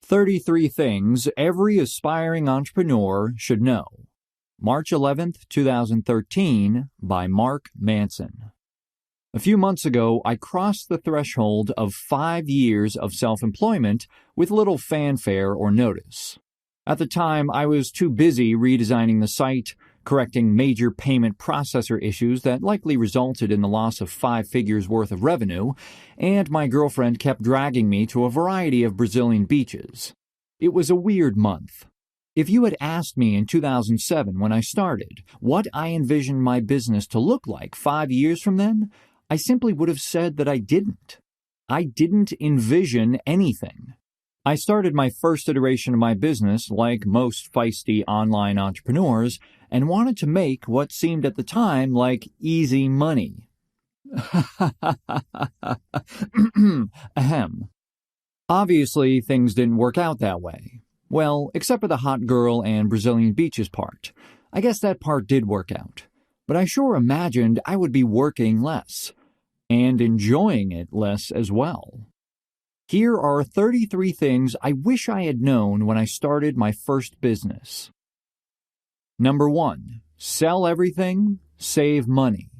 33 Things Every Aspiring Entrepreneur Should Know. March 11th, 2013, by Mark Manson. A few months ago, I crossed the threshold of 5 years of self-employment with little fanfare or notice. At the time, I was too busy redesigning the site, correcting major payment processor issues that likely resulted in the loss of 5 figures worth of revenue, and my girlfriend kept dragging me to a variety of Brazilian beaches. It was a weird month. If you had asked me in 2007 when I started what I envisioned my business to look like 5 years from then, I simply would have said that I didn't. I didn't envision anything. I started my first iteration of my business like most feisty online entrepreneurs and wanted to make what seemed at the time like easy money. Ahem. Obviously, things didn't work out that way. Well, except for the hot girl and Brazilian beaches part. I guess that part did work out. But I sure imagined I would be working less, and enjoying it less as well. Here are 33 things I wish I had known when I started my first business. Number 1. Sell everything, save money.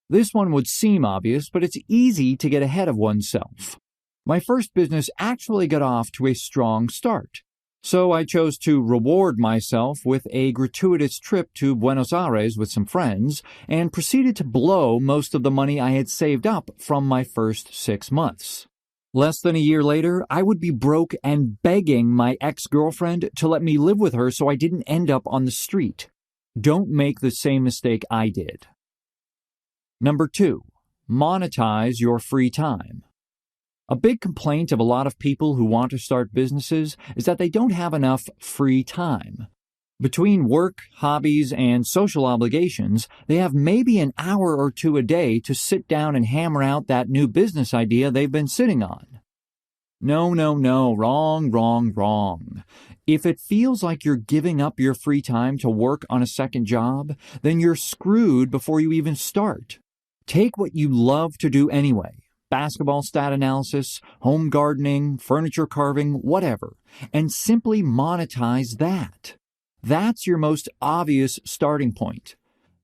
This one would seem obvious, but it's easy to get ahead of oneself. My first business actually got off to a strong start. So I chose to reward myself with a gratuitous trip to Buenos Aires with some friends and proceeded to blow most of the money I had saved up from my first 6 months. Less than a year later, I would be broke and begging my ex-girlfriend to let me live with her so I didn't end up on the street. Don't make the same mistake I did. Number 2. Monetize your free time. A big complaint of a lot of people who want to start businesses is that they don't have enough free time. Between work, hobbies, and social obligations, they have maybe an hour or two a day to sit down and hammer out that new business idea they've been sitting on. No, wrong. If it feels like you're giving up your free time to work on a second job, then you're screwed before you even start. Take what you love to do anyway. Basketball stat analysis, home gardening, furniture carving, whatever, and simply monetize that. That's your most obvious starting point.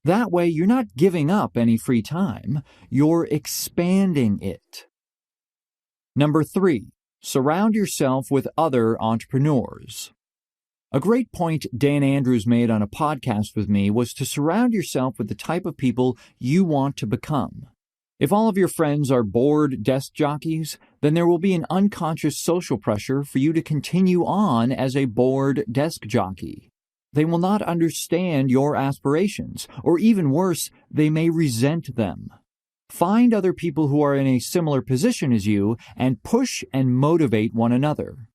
That way, you're not giving up any free time, you're expanding it. Number 3. Surround yourself with other entrepreneurs. A great point Dan Andrews made on a podcast with me was to surround yourself with the type of people you want to become. If all of your friends are bored desk jockeys, then there will be an unconscious social pressure for you to continue on as a bored desk jockey. They will not understand your aspirations, or even worse, they may resent them. Find other people who are in a similar position as you and push and motivate one another.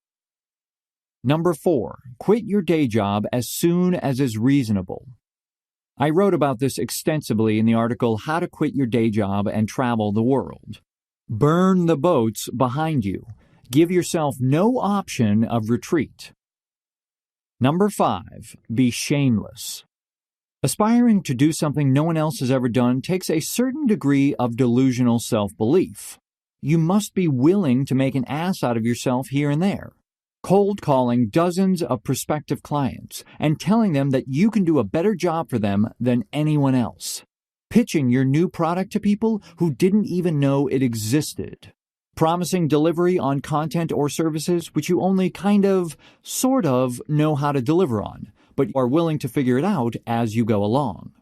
Number 4. Quit your day job as soon as is reasonable. I wrote about this extensively in the article How to Quit Your Day Job and Travel the World. Burn the boats behind you. Give yourself no option of retreat. Number 5. Be shameless. Aspiring to do something no one else has ever done takes a certain degree of delusional self-belief. You must be willing to make an ass out of yourself here and there. Cold calling dozens of prospective clients and telling them that you can do a better job for them than anyone else. Pitching your new product to people who didn't even know it existed. Promising delivery on content or services which you only sort of know how to deliver on, but are willing to figure it out as you go along.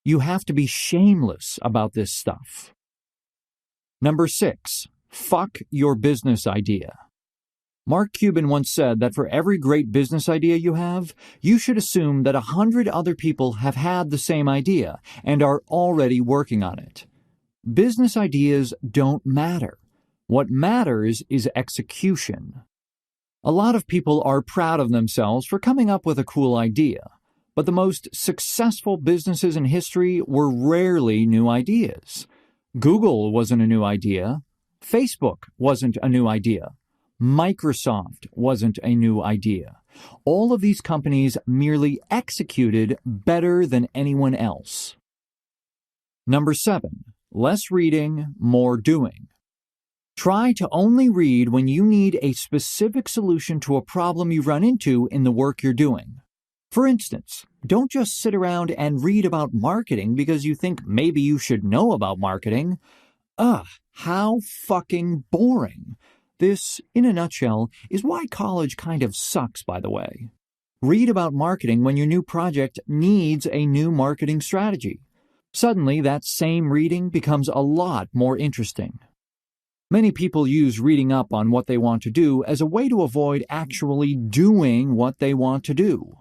You have to be shameless about this stuff. Number 6. Fuck your business idea. Mark Cuban once said that for every great business idea you have, you should assume that 100 other people have had the same idea and are already working on it. Business ideas don't matter. What matters is execution. A lot of people are proud of themselves for coming up with a cool idea, but the most successful businesses in history were rarely new ideas. Google wasn't a new idea. Facebook wasn't a new idea. Microsoft wasn't a new idea. All of these companies merely executed better than anyone else. Number 7. Less reading, more doing. Try to only read when you need a specific solution to a problem you run into in the work you're doing. For instance, don't just sit around and read about marketing because you think maybe you should know about marketing. Ugh, how fucking boring. This, in a nutshell, is why college kind of sucks, by the way. Read about marketing when your new project needs a new marketing strategy. Suddenly, that same reading becomes a lot more interesting. Many people use reading up on what they want to do as a way to avoid actually doing what they want to do.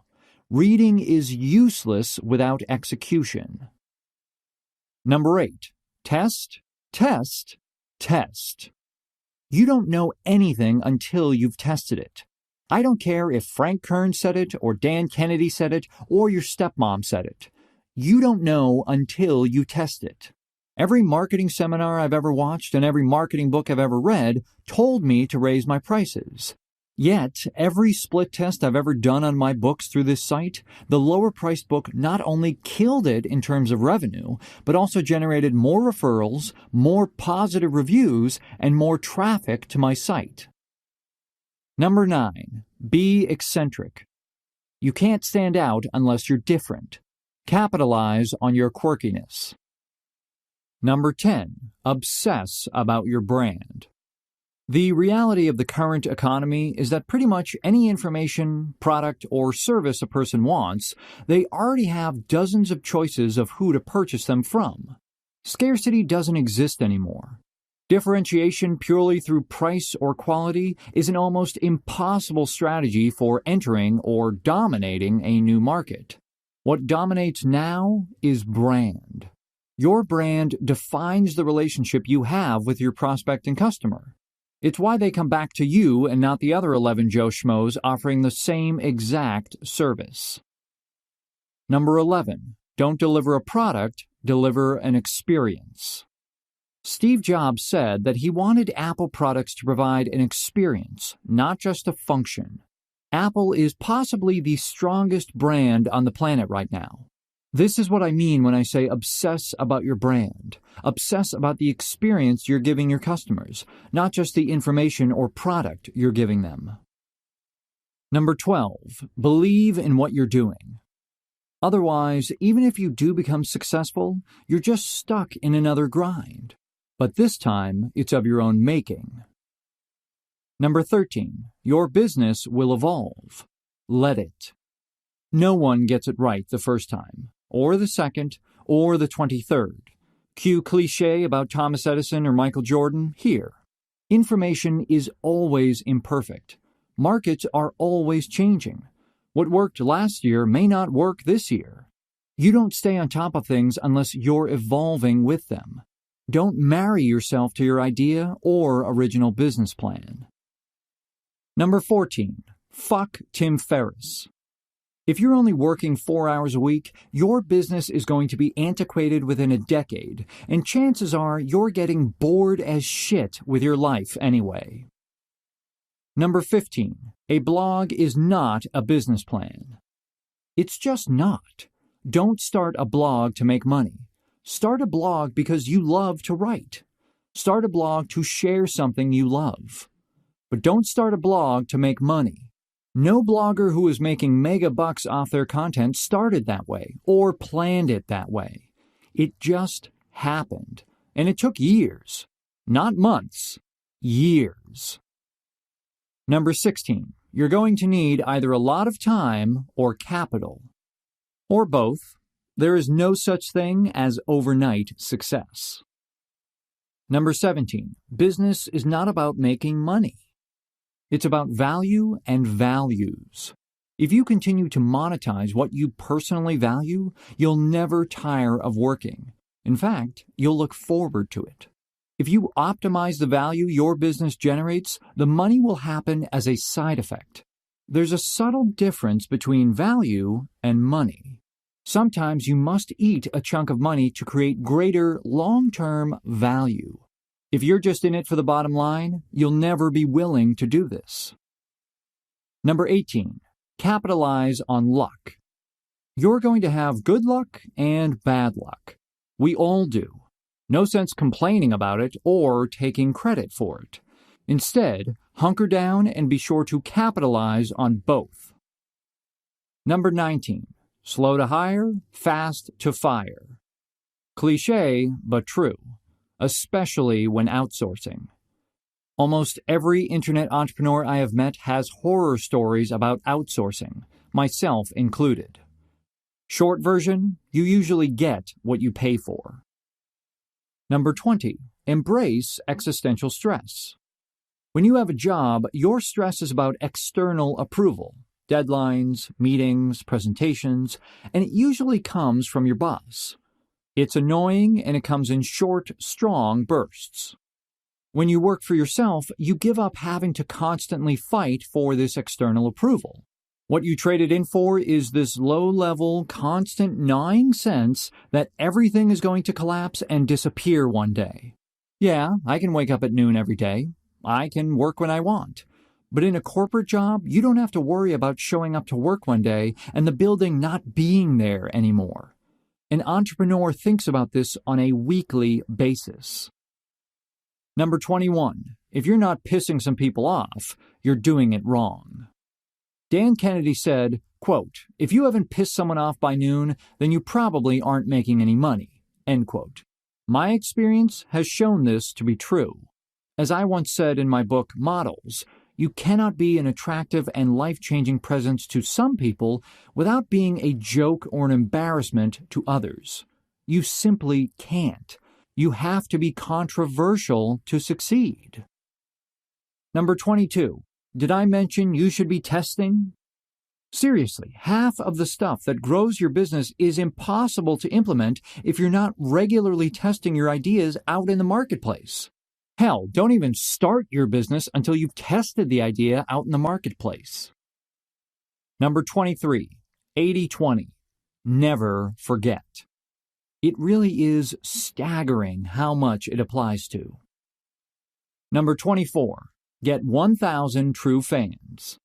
Reading is useless without execution. Number 8. Test, test, test. You don't know anything until you've tested it. I don't care if Frank Kern said it, or Dan Kennedy said it, or your stepmom said it. You don't know until you test it. Every marketing seminar I've ever watched and every marketing book I've ever read told me to raise my prices. Yet, every split test I've ever done on my books through this site, the lower-priced book not only killed it in terms of revenue, but also generated more referrals, more positive reviews, and more traffic to my site. Number 9. Be eccentric. You can't stand out unless you're different. Capitalize on your quirkiness. Number 10. Obsess about your brand. The reality of the current economy is that pretty much any information, product, or service a person wants, they already have dozens of choices of who to purchase them from. Scarcity doesn't exist anymore. Differentiation purely through price or quality is an almost impossible strategy for entering or dominating a new market. What dominates now is brand. Your brand defines the relationship you have with your prospect and customer. It's why they come back to you and not the other 11 Joe Schmoes offering the same exact service. Number 11. Don't deliver a product, deliver an experience. Steve Jobs said that he wanted Apple products to provide an experience, not just a function. Apple is possibly the strongest brand on the planet right now. This is what I mean when I say obsess about your brand. Obsess about the experience you're giving your customers, not just the information or product you're giving them. Number 12. Believe in what you're doing. Otherwise, even if you do become successful, you're just stuck in another grind. But this time, it's of your own making. Number 13. Your business will evolve. Let it. No one gets it right the first time, or the second, or the 23rd. Cue cliché about Thomas Edison or Michael Jordan here. Information is always imperfect. Markets are always changing. What worked last year may not work this year. You don't stay on top of things unless you're evolving with them. Don't marry yourself to your idea or original business plan. Number 14. Fuck Tim Ferriss. If you're only working 4 hours a week, your business is going to be antiquated within a decade, and chances are you're getting bored as shit with your life anyway. Number 15. A blog is not a business plan. It's just not. Don't start a blog to make money. Start a blog because you love to write. Start a blog to share something you love. But don't start a blog to make money. No blogger who is making mega bucks off their content started that way or planned it that way. It just happened. And it took years. Not months. Years. Number 16. You're going to need either a lot of time or capital. Or both. There is no such thing as overnight success. Number 17. Business is not about making money. It's about value and values. If you continue to monetize what you personally value, you'll never tire of working. In fact, you'll look forward to it. If you optimize the value your business generates, the money will happen as a side effect. There's a subtle difference between value and money. Sometimes you must eat a chunk of money to create greater long-term value. If you're just in it for the bottom line, you'll never be willing to do this. Number 18. Capitalize on luck. You're going to have good luck and bad luck. We all do. No sense complaining about it or taking credit for it. Instead, hunker down and be sure to capitalize on both. Number 19. Slow to hire, fast to fire. Cliché, but true, especially when outsourcing. Almost every internet entrepreneur I have met has horror stories about outsourcing, myself included. Short version, you usually get what you pay for. Number 20. Embrace existential stress. When you have a job, your stress is about external approval, deadlines, meetings, presentations, and it usually comes from your boss. It's annoying and it comes in short, strong bursts. When you work for yourself, you give up having to constantly fight for this external approval. What you traded in for is this low-level, constant gnawing sense that everything is going to collapse and disappear one day. Yeah, I can wake up at noon every day. I can work when I want. But in a corporate job, you don't have to worry about showing up to work one day and the building not being there anymore. An entrepreneur thinks about this on a weekly basis. Number 21. If you're not pissing some people off, you're doing it wrong. Dan Kennedy said, quote, "If you haven't pissed someone off by noon, then you probably aren't making any money." End quote. My experience has shown this to be true. As I once said in my book, Models, you cannot be an attractive and life-changing presence to some people without being a joke or an embarrassment to others. You simply can't. You have to be controversial to succeed. Number 22. Did I mention you should be testing? Seriously, half of the stuff that grows your business is impossible to implement if you're not regularly testing your ideas out in the marketplace. Hell, don't even start your business until you've tested the idea out in the marketplace. Number 23. 80-20. Never forget. It really is staggering how much it applies to. Number 24. Get 1,000 true fans.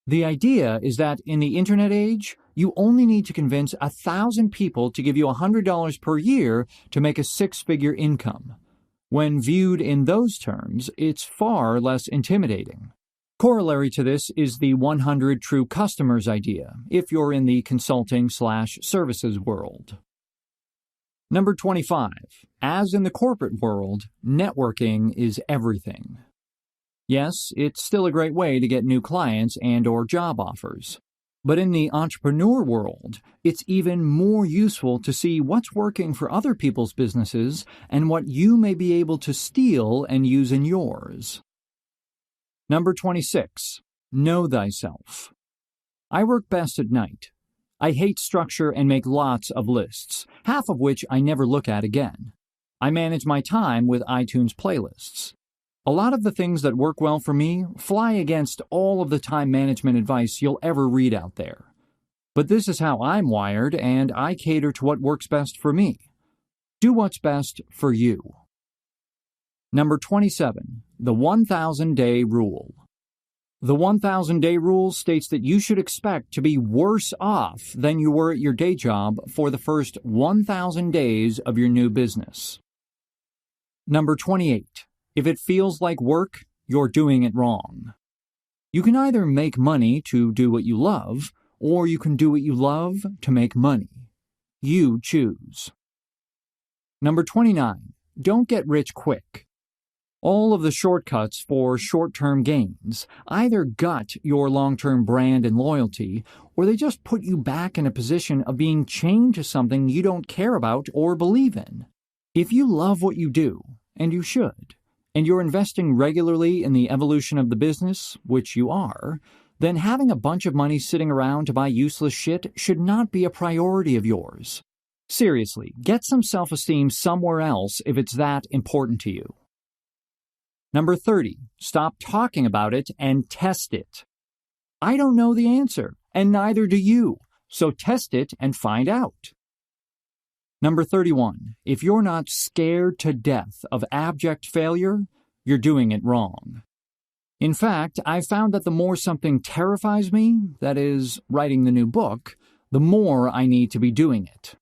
The idea is that in the internet age, you only need to convince 1,000 people to give you $100 per year to make a six-figure income. When viewed in those terms, it's far less intimidating. Corollary to this is the 100 true customers idea, if you're in the consulting/services world. Number 25. As in the corporate world, networking is everything. Yes, it's still a great way to get new clients and/or job offers. But in the entrepreneur world, it's even more useful to see what's working for other people's businesses and what you may be able to steal and use in yours. Number 26. Know thyself. I work best at night. I hate structure and make lots of lists, half of which I never look at again. I manage my time with iTunes playlists. A lot of the things that work well for me fly against all of the time management advice you'll ever read out there. But this is how I'm wired, and I cater to what works best for me. Do what's best for you. Number 27. The 1,000-day rule. The 1,000-day rule states that you should expect to be worse off than you were at your day job for the first 1,000 days of your new business. Number 28. If it feels like work, you're doing it wrong. You can either make money to do what you love, or you can do what you love to make money. You choose. Number 29. Don't get rich quick. All of the shortcuts for short-term gains either gut your long-term brand and loyalty, or they just put you back in a position of being chained to something you don't care about or believe in. If you love what you do, and you should, and you're investing regularly in the evolution of the business, which you are, then having a bunch of money sitting around to buy useless shit should not be a priority of yours. Seriously, get some self-esteem somewhere else if it's that important to you. Number 30. Stop talking about it and test it. I don't know the answer, and neither do you, so test it and find out. Number 31. If you're not scared to death of abject failure, you're doing it wrong. In fact, I've found that the more something terrifies me, that is, writing the new book, the more I need to be doing it.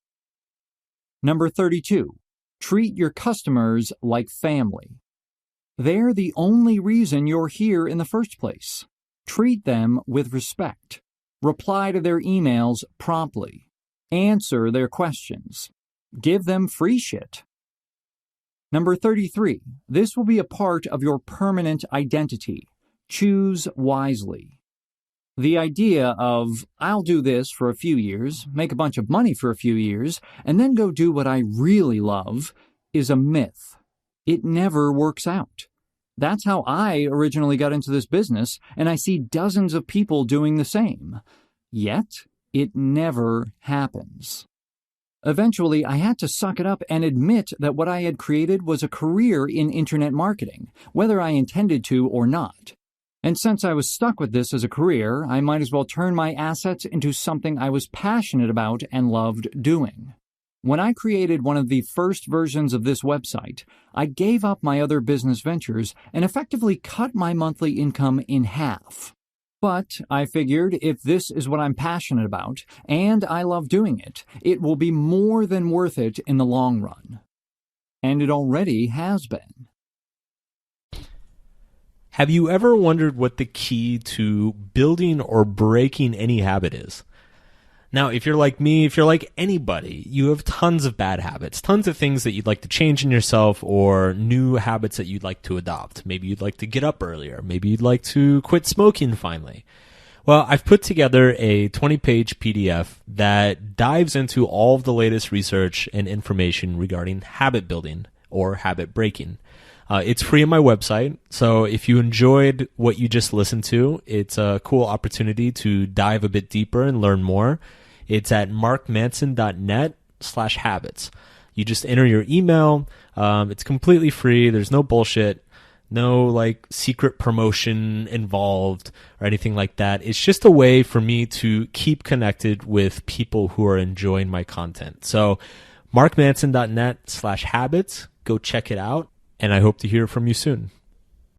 Number 32. Treat your customers like family. They're the only reason you're here in the first place. Treat them with respect. Reply to their emails promptly. Answer their questions. Give them free shit. Number 33. This will be a part of your permanent identity. Choose wisely. The idea of, I'll do this for a few years, make a bunch of money for a few years, and then go do what I really love, is a myth. It never works out. That's how I originally got into this business, and I see dozens of people doing the same. Yet, it never happens. Eventually, I had to suck it up and admit that what I had created was a career in internet marketing, whether I intended to or not. And since I was stuck with this as a career, I might as well turn my assets into something I was passionate about and loved doing. When I created one of the first versions of this website, I gave up my other business ventures and effectively cut my monthly income in half. But I figured if this is what I'm passionate about, and I love doing it, it will be more than worth it in the long run. And it already has been. Have you ever wondered what the key to building or breaking any habit is? Now, if you're like me, if you're like anybody, you have tons of bad habits, tons of things that you'd like to change in yourself or new habits that you'd like to adopt. Maybe you'd like to get up earlier. Maybe you'd like to quit smoking finally. Well, I've put together a 20-page PDF that dives into all of the latest research and information regarding habit building or habit breaking. It's free on my website, so if you enjoyed what you just listened to, it's a cool opportunity to dive a bit deeper and learn more. It's at markmanson.net/habits. You just enter your email. It's completely free. There's no bullshit, no like secret promotion involved or anything like that. It's just a way for me to keep connected with people who are enjoying my content. So markmanson.net/habits. Go check it out. And I hope to hear from you soon.